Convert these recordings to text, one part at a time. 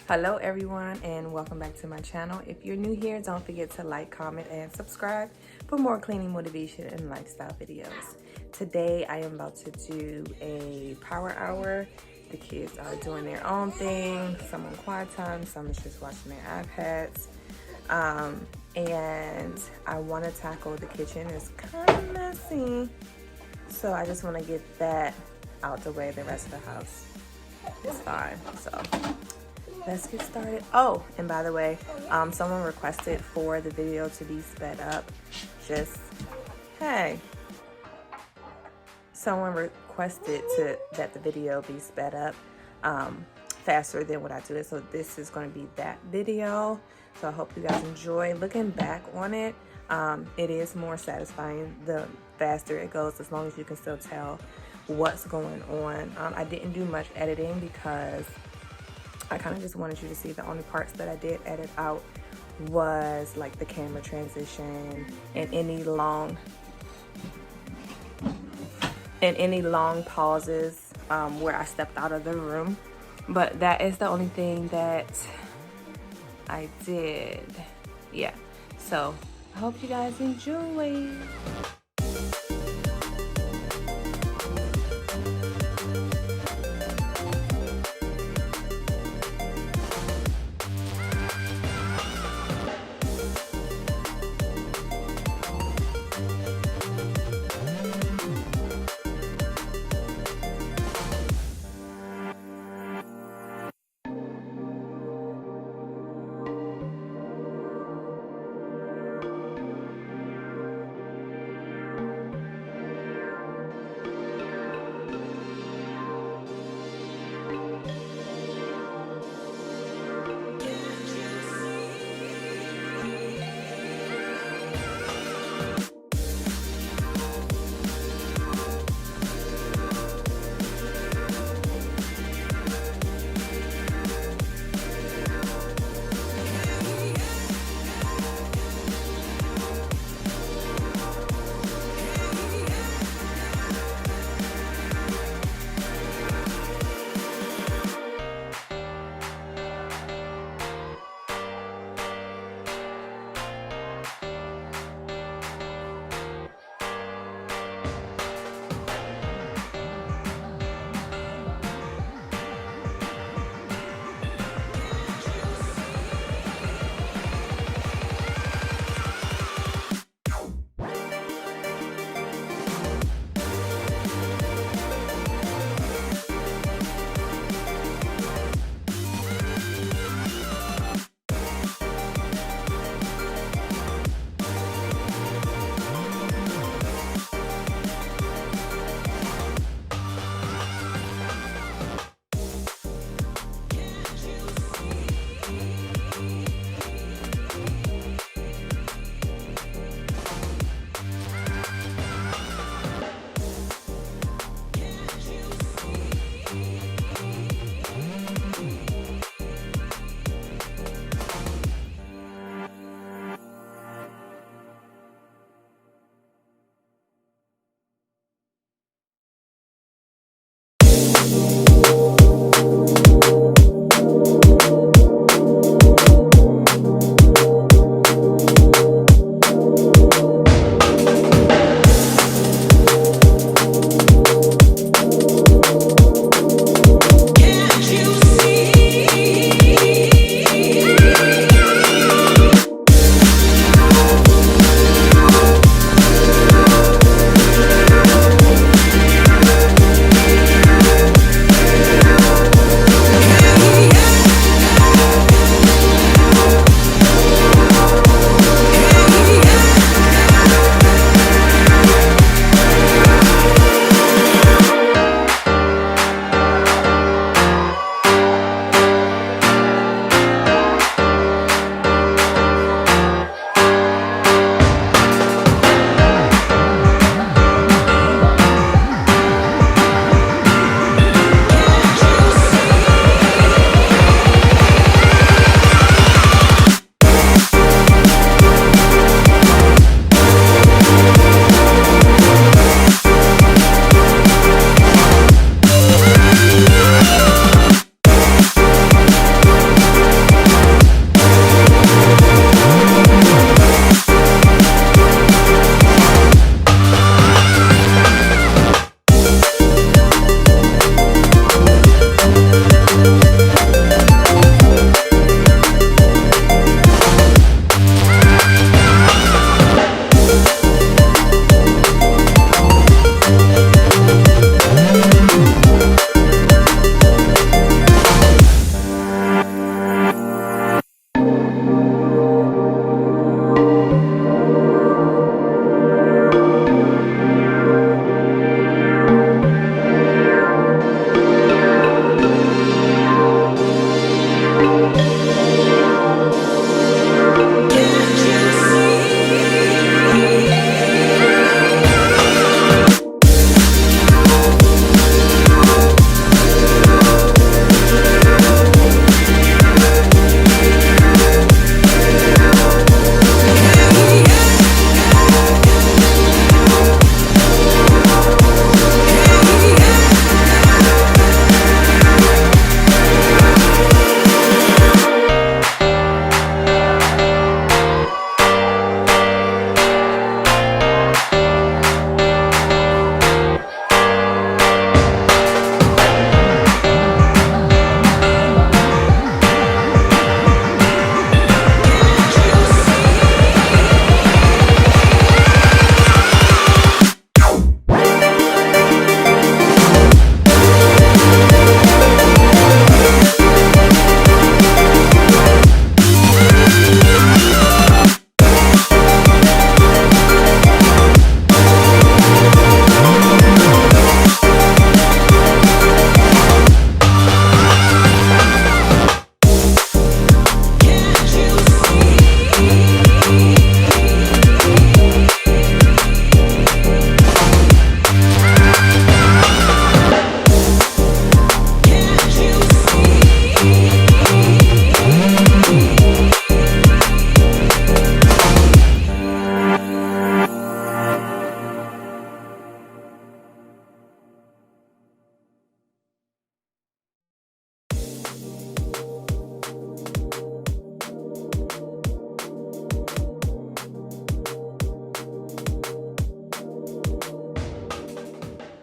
Hello everyone and welcome back to my channel. If you're new here, don't forget to like, comment, and subscribe for more cleaning motivation and lifestyle videos. Today I am about to do a power hour. The kids are doing their own thing, some on quiet time, some is just watching their iPads. And I want to tackle the kitchen. It's kind of messy, so I just want to get that out the way. The rest of the house is fine, so let's get started. Oh, and by the way, someone requested for the video to be sped up. Someone requested that the video be sped up faster than what I do it. So this is going to be that video. So I hope you guys enjoy. Looking back on it, it is more satisfying the faster it goes, as long as you can still tell what's going on. I didn't do much editing because I kind of just wanted you to see the only parts that I did edit out was like the camera transition and any long pauses where I stepped out of the room. But that is the only thing that I did. Yeah, so I hope you guys enjoy.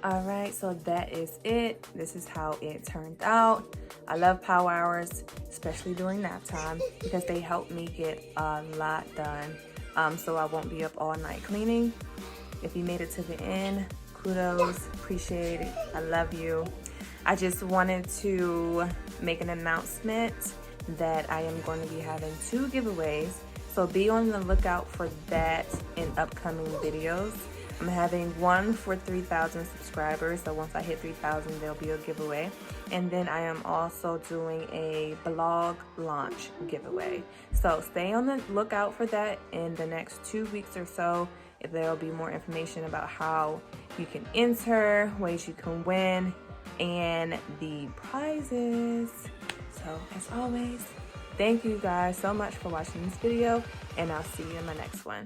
All right, so that is it. This is how it turned out. I love power hours, especially during nap time, because they help me get a lot done. So I won't be up all night cleaning. If you made it to the end, kudos, appreciate it. I love you. I just wanted to make an announcement that I am going to be having 2 giveaways. So be on the lookout for that in upcoming videos. I'm having one for 3,000 subscribers. So once I hit 3,000, there'll be a giveaway. And then I am also doing a blog launch giveaway. So stay on the lookout for that in the next 2 weeks or so. There'll be more information about how you can enter, ways you can win, and the prizes. So as always, thank you guys so much for watching this video, and I'll see you in my next one.